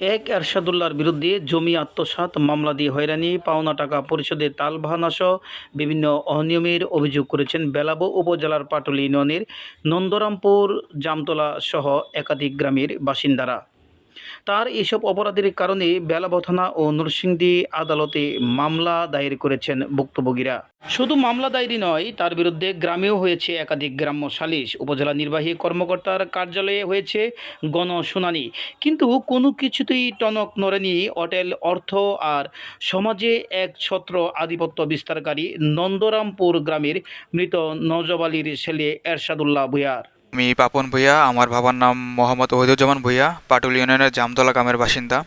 এক এরশাদুল্লাহর বিরুদ্ধে জমি আত্মসাৎ মামলা দিয়ে হয়রানি, পাওনা টাকা পরিশোধে তালবাহানাসহ বিভিন্ন অনিয়মের অভিযোগ করেছেন বেলাব উপজেলার পাটুলী ইউনিয়নের নন্দরামপুর জামতলা সহ একাধিক গ্রামের বাসিন্দারা। তার এসব অপরাধের কারণে বেলাব থানা ও নরসিংদী আদালতে মামলা দায়ের করেছেন ভুক্তভোগীরা। শুধু মামলা দায়েরই নয়, তার বিরুদ্ধে গ্রামেও হয়েছে একাধিক গ্রাম্য সালিশ, উপজেলা নির্বাহী কর্মকর্তার কার্যালয়ে হয়েছে গণশুনানি। কিন্তু কোনো কিছুতেই টনক নড়েনি অটেল অর্থ আর সমাজে এক ছত্র আধিপত্য বিস্তারকারী নন্দরামপুর গ্রামের মৃত নজব আলীর ছেলে এরশাদুল্লাহ ভূঁইয়ার। আমি পাপন ভূঁইয়া। আমার বাবার নাম মোহাম্মদ ওহিদুজ্জামান ভূঁইয়া, পাটুল ইউনিয়নের জামতলা গ্রামের বাসিন্দা।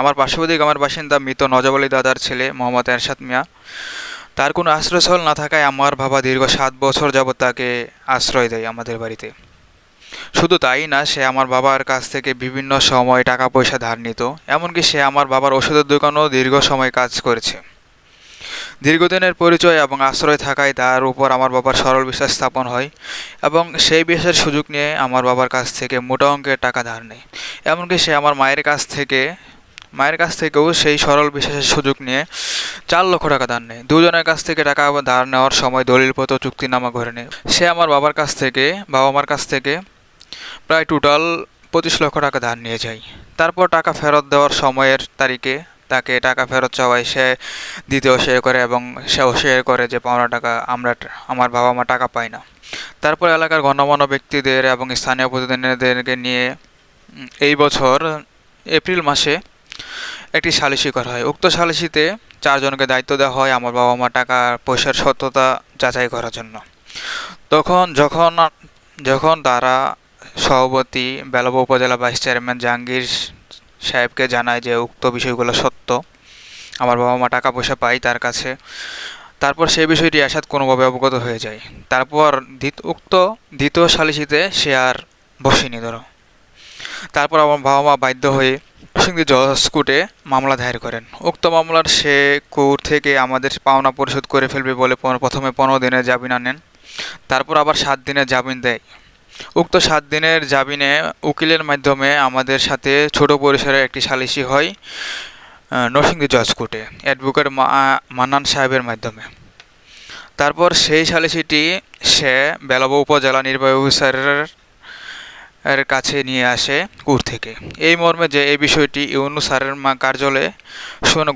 আমার পার্শ্ববর্তী গ্রামের বাসিন্দা মৃত নজব আলী দাদার ছেলে মোহাম্মদ এরশাদ মিয়া। তার কোনো আশ্রয়স্থল না থাকায় আমার বাবা দীর্ঘ 7 বছর যাবৎ তাকে আশ্রয় দেয় আমাদের বাড়িতে। শুধু তাই না, সে আমার বাবার কাছ থেকে বিভিন্ন সময় টাকা পয়সা ধার নিত। এমনকি সে আমার বাবার ওষুধের দোকানও দীর্ঘ সময় কাজ করেছে। দীর্ঘদিনের পরিচয় এবং আশ্রয় থাকায় তার উপর আমার বাবার সরল বিশ্বাস স্থাপন হয় এবং সেই বিশ্বাসের সুযোগ নিয়ে আমার বাবার কাছ থেকে মোটা অঙ্কের টাকা ধার নেয়। এমনকি সে আমার মায়ের কাছ থেকেও সেই সরল বিশ্বাসের সুযোগ নিয়ে 4 লক্ষ টাকা ধার নেয়। দুজনের কাছ থেকে টাকা ধার নেওয়ার সময় দলিলপত্র চুক্তিনামা করে নেয়। সে আমার বাবা মার কাছ থেকে প্রায় টোটাল 25 লক্ষ টাকা ধার নিয়ে যায়। তারপর টাকা ফেরত দেওয়ার সময়ের তারিখে তাকে টাকা ফেরত চাওয়ায় সে দিতে অস্বীকার করে এবং সে অস্বীকার করে যে পাওনা টাকা আমার বাবা মা টাকা পায় না। তারপর এলাকার গণ্যমান্য ব্যক্তিদের এবং স্থানীয় প্রতিনিধিদেরকে নিয়ে এই বছর এপ্রিল মাসে একটি সালিশি করা হয়। উক্ত সালিশিতে 4 জনকে দায়িত্ব দেওয়া হয় আমার বাবা মা টাকা পয়সার সত্যতা যাচাই করার জন্য। যখন তারা সভাপতি বেলাব উপজেলা ভাইস চেয়ারম্যান জাহাঙ্গীর সাহেবকে জানায় যে উক্ত বিষয়গুলো সত্য, আমার বাবা মা টাকা পয়সা পায় তার কাছে, তারপর সেই বিষয়টি এরশাদ কোনোভাবে অবগত হয়ে যায়। তারপর উক্ত দ্বিতীয় সালিশিতে সে আর বসেনি ধরো। তারপর আমার বাবা মা বাধ্য হয়ে নরসিংদী জজ কোর্টে মামলা দায়ের করেন। উক্ত মামলার সে কোর্ট থেকে আমাদের পাওনা পরিশোধ করে ফেলবে বলে প্রথমে 15 দিনের জামিন আনেন, তারপর আবার 7 দিনের জামিন দেয়। উক্ত 7 দিনের জামিনে উকিলের মাধ্যমে আমাদের সাথে ছোট পরিসরে একটি সালিশি হয় নরসিংদী জজ কোর্টে অ্যাডভোকেট মান্নান সাহেবের মাধ্যমে। তারপর সেই সালিশিটি সে বেলাব উপজেলা নির্বাহী অফিসারের কাছে নিয়ে আসে কোর্ট থেকে, এই মর্মে যে এই বিষয়টি ইউনূস স্যারের কার্যালয়ে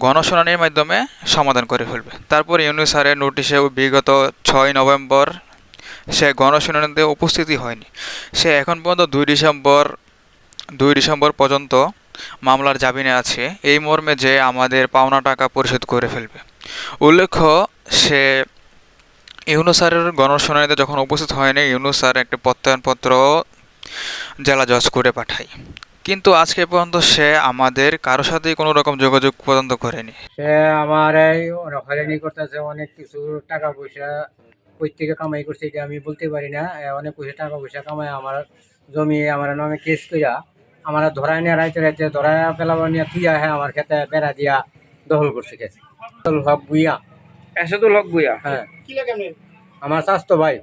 গণশুনানির মাধ্যমে সমাধান করে ফেলবে। তারপর ইউনূস স্যারের নোটিশে বিগত 6 নভেম্বর সে গণশুনানিতে উপস্থিতি হয়নি। সে এখন পর্যন্ত 2 ডিসেম্বর পর্যন্ত মামলার জামিনে আছে, এই মর্মে যে আমাদের পাওনা টাকা পরিশোধ করে ফেলবে। উল্লেখ্য, সে ইউনূস স্যারের গণশুনানিতে যখন উপস্থিত হয়নি, ইউনূস স্যার একটি প্রত্যয়নপত্র জেলা জজ কোর্টে পাঠায়। কিন্তু আজকে পর্যন্ত সে আমাদের কারোর সাথেই কোনো রকম যোগাযোগ পর্যন্ত করেনি। সে আমার এই হয়রানি করতেছে, অনেক কিছু টাকা পয়সা কই থেকে কামাই করছে এটা আমি বলতে পারি না। অনেক পয়সা টাকা পয়সা কামাই আমার জমি আমার নামে কেস কইরা আমার ধরায় নিয়ে রাইতে রাইতে ধরায় পেলাবার নিয়ে থুইয়া হ্যাঁ আমার খেতে বেড়া দিয়া দখল করছে কেস। হক বুইয়া, এরশাদুল হক ভূঁইয়া। হ্যাঁ আমার স্বাস্থ্য ভাই।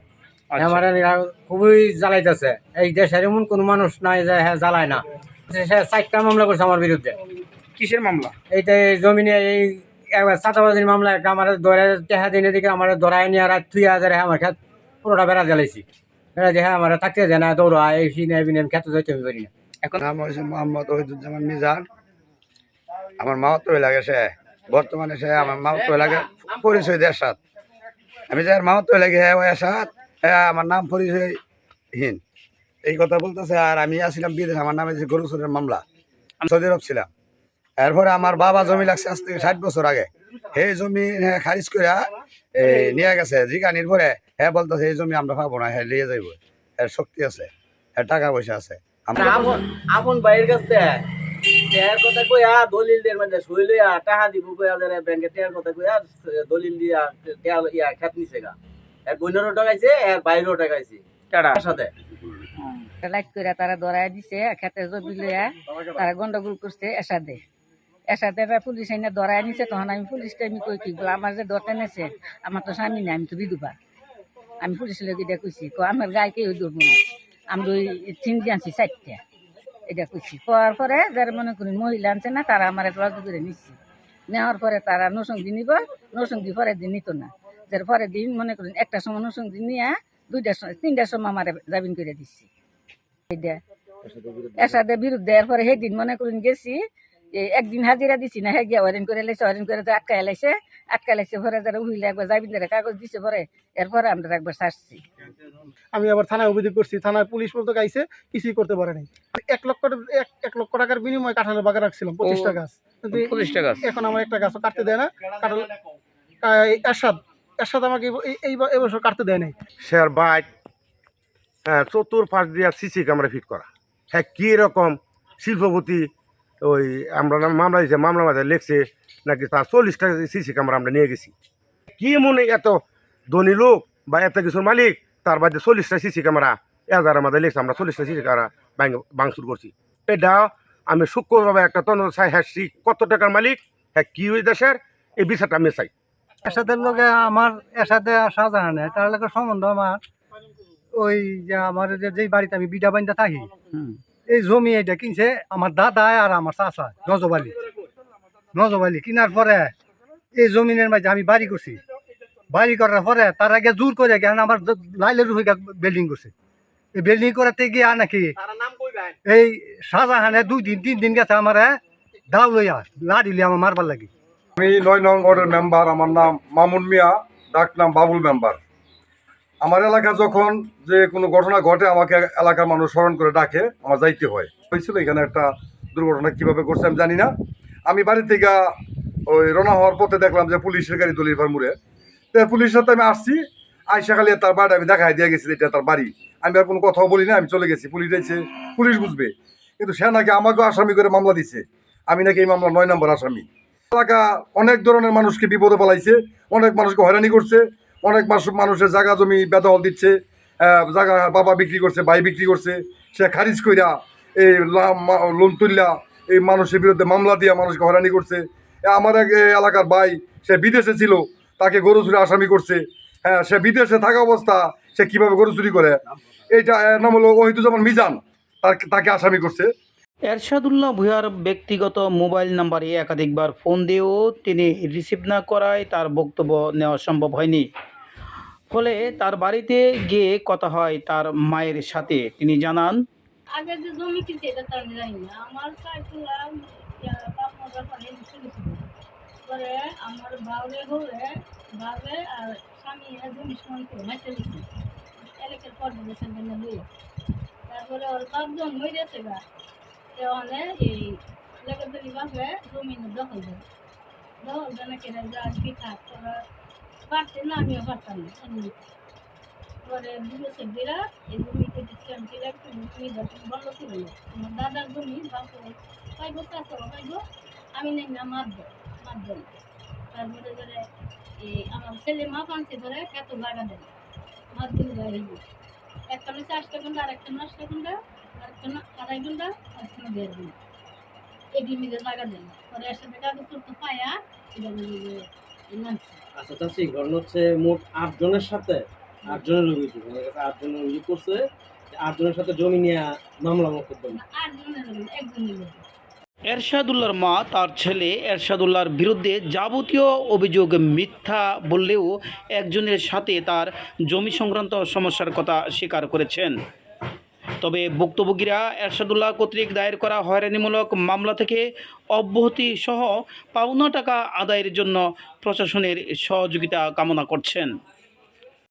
আমার খুবই জ্বালাইতেছে। এই দেশের এমন কোনো মানুষ নাই যে হ্যাঁ জ্বালায় না। সে 4টা মামলা করছে আমার বিরুদ্ধে। কিসের মামলা? এইটা জমিনে এই একবার চাঁদাবাজির মামলা একটা আমার ধরে টেহা দিনে দিকে আমার ধরায় নিয়ে রাত 3000 আমার খেত পুরোটা বেড়া জ্বালাইছি। বেড়া যে হ্যাঁ আমার থাকতে যায় না, দৌড়া এই সিনে বিনে খেতে যাইতে আমি পারি না। এখন নাম হয়েছে মোহাম্মদ ওহিদুজ্জামান মিজান। আমার মামাতো এলাকা সে, বর্তমানে সে আমার মামাতো এলাকা পরিচয় এরশাদ। আমি যে মামাতো এলাকা হ্যাঁ এরশাদ, হ্যাঁ আমার নাম পরিচয়হীন এই কথা বলতেছে। আর আমি আসছিলাম বিদেশ, আমার নামে যে গরু চোরের মামলা, আমি সৌদি আরব ছিলাম। এরপরে আমার বাবা জমি লাগছে আজ থেকে 60 বছর আগে, সেই জমি খারিজ করে নিয়ে গেছে জিগানির পরে হ্যাঁ বলতেছে এই জমি আমরা পাবো না, হ্যাঁ নিয়ে যাইব, এর শক্তি আছে, এর টাকা পয়সা আছে। আপন ভাইয়ের কাছ থেকে টেয়ার কথা কইয়া দলিল দের মানে সই লইয়া টাকা দিব কইয়া যারা ব্যাংকে টেয়ার কথা কইয়া দলিল দিয়া টেয়ার ইয়া খেত নিছে গা। এর বইনেরও টাকাইছে, এর বাইরেও টাকাইছে কারা সাথে লাইট করে তারা ধরাই দিছে, খেতে জমি লইয়া তারা গন্ডগোল করছে। এসাতে পুলিশ এনে ধরাই নিছে। তখন আমি পুলিশটা আমি কই কি বলে আমার যে ধরতে নেছে, আমার তো স্বামী নেই, আমি তো বিধবা। আমি পুলিশ লোক এটা কইছি, আমার গায়ে কেউ ধরবো না। আমি ওই চিনজি আনছি 4টা। এটা করছি। করার পরে যারা মনে করেন মহিলা আনছে না, তারা আমার লগে করে নিচ্ছি। নেওয়ার পরে তারা নসঙ্গি নিব, নসঙ্গি পরের দিন নিত না। যার পরের দিন মনে করেন একটা সময় নসঙ্গি নিয়ে 3টার সময় আমার জামিন করে দিচ্ছি। এটা এরশাদের বিরুদ্ধে এরপরে সেদিন মনে করেন গেছি, একদিন হাজিরা দিছি না, হ্যাঁ গিয়া হরেন করে লাইছে, হরেন করে আটকায় লাইছে পরে যারা উহিলে একবার জামিন ধরে কাগজ দিছে পরে, এরপরে আমরা একবার ছাড়ছি। আমি আবার থানায় অভিযোগ করছি, থানায় পুলিশ বলতে গাইছে, কিছুই করতে পারে নাই। 1 লক্ষ টাকার বিনিময়ে কাঁঠালের বাগান রাখছিলাম 25টা গাছ, কিন্তু 25টা গাছ এখন আমার একটা গাছও কাটতে দেয় না। কাঁঠাল এরশাদ আমাকে এবছর কাটতে দেয় নাই। শেয়ার বাইট, হ্যাঁ, চতুর্পাশ দিয়ে সিসি ক্যামেরা ফিট করা। হ্যাঁ, কী রকম শিল্পপতি ওই আমরা মামলা দিয়েছে, মামলা মাঝে লেখছে নাকি তার 40টা সিসি ক্যামেরা আমরা নিয়ে গেছি। কি মনে এত ধনী লোক বা এত কিছুর মালিক, তার বাদে 40টা সিসি ক্যামেরা এজারের মাঝে লেখছে আমরা 40টা সিসি ক্যামেরা ভাঙচুর করছি। এটা আমি সূক্ষ্মভাবে একটা তদন্ত চাই, হ্যাঁ কত টাকার মালিক, হ্যাঁ কি ওই দেশের, এই বিচারটা আমি চাই। এরশাদের লগে আমার এরশাদে শাহজাহানের তার লগে সম্বন্ধ আমার ওই যে আমার যেই বাড়িতে আমি বিডা বান্ধা থাকি, এই জমি এটা কিনছে আমার দাদা আর আমার চাচা নজব আলী কিনার পরে এই জমিনের মাঝে আমি বাড়ি করছি। বাড়ি করার পরে তার আগে জোর করে গেন আমার লাইলের হয়ে বিল্ডিং করছে। এই বিল্ডিং করাতে গিয়া নাকি এই শাহজাহানে 2 দিন 3 দিন গেছে আমার দাও লইয়া লাড়ি আমার মারবার লাগি। আমি 9 নং ওয়ার্ডের মেম্বার, আমার নাম মামুন মিয়া, ডাক নাম বাবুল মেম্বার। আমার এলাকা যখন যে কোনো ঘটনা ঘটে আমাকে এলাকার মানুষ স্মরণ করে ডাকে, আমার যাইতে হয়। হয়েছিল এখানে একটা দুর্ঘটনা, কিভাবে করছে আমি জানি না। আমি বাড়ি থেকে ওই রওনা হওয়ার পথে দেখলাম যে পুলিশের গাড়ি দলির মুড়ে, তো পুলিশের সাথে আমি আসছি, আইসা খালি তার বাড়ি আমি দেখাই দিয়ে গেছি এটা তার বাড়ি। আমি আর কোনো কথাও বলি না, আমি চলে গেছি। পুলিশ যাইছে, পুলিশ বুঝবে, কিন্তু সে নাকি আমাকেও আসামি করে মামলা দিছে। আমি নাকি এই মামলা 9 নম্বর আসামি। এলাকা অনেক ধরনের মানুষকে বিপদে ফেলাইছে, অনেক মানুষকে হয়রানি করছে, অনেক মানুষের জায়গা জমি বেদখল দিচ্ছে, জায়গা বাবা বিক্রি করছে, ভাই বিক্রি করছে, সে খারিজ কইরা এই লোন তুললা এই মানুষের বিরুদ্ধে মামলা দিয়া মানুষকে হয়রানি করছে। আমার এক এলাকার ভাই, সে বিদেশে ছিল, তাকে গরু চুরি আসামি করছে। হ্যাঁ, সে বিদেশে থাকা অবস্থা সে কিভাবে গরু চুরি করে, এইটা নাম হলো ওহিদুজ্জামান মিজান, তাকে আসামি করছে। এরশাদুল্লাহ ভূঁইয়ার ব্যক্তিগত মোবাইল নাম্বারে একাধিকবার ফোন দিয়েও তিনি রিসিভ না করায় তার বক্তব্য নেওয়া সম্ভব হয়নি। ফলে তার বাড়িতে গিয়ে কথা হয় তার মায়ের সাথে। তিনি জানান, আগে যে জমি কিনছে এটা তো আমি জানি না। আমার চাইছিলাম পরে আমার বাউরে হলে বাউরে আর স্বামী জমি সমান করে মাইতে দিচ্ছে এলাকার পর্যবেক্ষণ জন্য দিয়ে। তারপরে ওর বাপজন হয়ে গেছে গা, তাহলে এই লেখাতলি বাপে জমি দখল দেয়। দখল দেয় না কেনা যা আজকে থাক ওরা পারছে না, আমিও পারতাম না। পরে বুঝেছে বিরা এই জমিতে দিচ্ছে আমি একটু জমি বন্ধ ছিল আমার দাদার জমি বাপ পাইবো চাষ পাইবো, আমি নেই না মারবো। তারপরে ধরে এই আমার ছেলে মা পানছে ধরে এত জায়গা দেয় মাছ দিন বাইরে একটা 4 ঘন্টা, আর একটা 9 ঘন্টা, আর একটা 2.5 ঘন্টা, আর একটা 1.5 ঘন্টা এটি মিলে জায়গা দেন। পরে এর সাথে কাগজ করতে পায়া এটা নামছে। আচ্ছা চাচি, ঘটনা হচ্ছে মোট 8 জনের সাথে 8 জনের অভিযোগ, আমার কাছে 8 জনের অভিযোগ করছে, 8 জনের সাথে জমি নিয়ে মামলা মোকদ্দমা। 8 জনের একজনের লোক। এরশাদুল্লাহর মা তার ছেলে এরশাদুল্লাহর বিরুদ্ধে যাবতীয় অভিযোগ মিথ্যা বললেও একজনের সাথে তার জমি সংক্রান্ত সমস্যার কথা স্বীকার করেছেন। তবে ভুক্তভোগীরা এরশাদুল্লাহ কর্তৃক দায়ের করা হয়রানিমূলক মামলা থেকে অব্যাহতি সহ পাওনা টাকা আদায়ের জন্য প্রশাসনের সহযোগিতা কামনা করছেন।